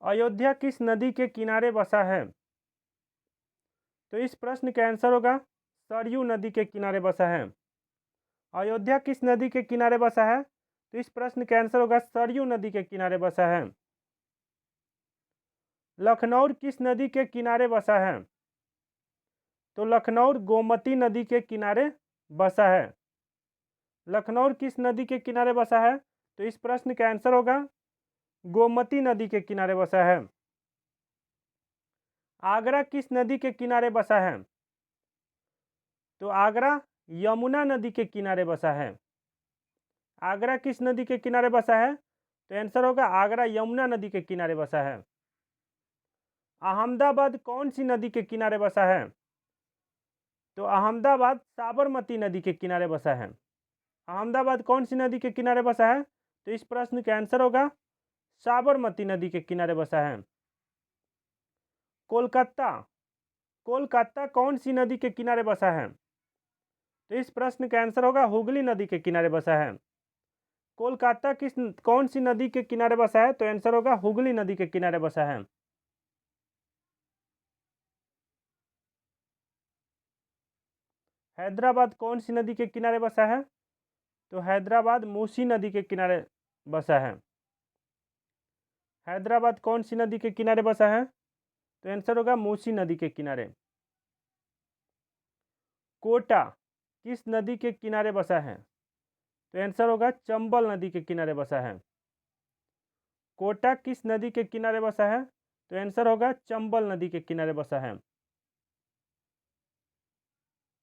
अयोध्या किस नदी के किनारे बसा है? तो इस प्रश्न का आंसर होगा सरयू नदी के किनारे बसा है। अयोध्या किस नदी के किनारे बसा है? तो इस प्रश्न का आंसर होगा सरयू नदी के किनारे बसा है। लखनऊ किस नदी के किनारे बसा है? तो लखनऊ गोमती नदी के किनारे बसा है। लखनऊ किस नदी के किनारे बसा है? तो इस प्रश्न का आंसर होगा गोमती नदी के किनारे बसा है। आगरा किस नदी के किनारे बसा है? तो आगरा यमुना नदी के किनारे बसा है। आगरा किस नदी के किनारे बसा है? तो आंसर होगा आगरा यमुना नदी के किनारे बसा है। अहमदाबाद कौन सी नदी के किनारे बसा है? तो अहमदाबाद साबरमती नदी के किनारे बसा है। अहमदाबाद कौन सी नदी के किनारे बसा है? तो इस प्रश्न का आंसर होगा साबरमती नदी के किनारे बसा है। कोलकाता कोलकाता कौन सी नदी के किनारे बसा है? तो इस प्रश्न का आंसर होगा हुगली नदी के किनारे बसा है। कोलकाता कौन सी नदी के किनारे बसा है? तो आंसर होगा हुगली नदी के किनारे बसा है। हैदराबाद कौन सी नदी के किनारे बसा है? तो हैदराबाद मूसी नदी के किनारे बसा है। हैदराबाद कौन सी नदी के किनारे बसा है? तो आंसर होगा मूसी नदी के किनारे। कोटा किस नदी के किनारे बसा है? तो आंसर होगा चंबल नदी के किनारे बसा है। कोटा किस नदी के किनारे बसा है? तो आंसर होगा चंबल नदी के किनारे बसा है।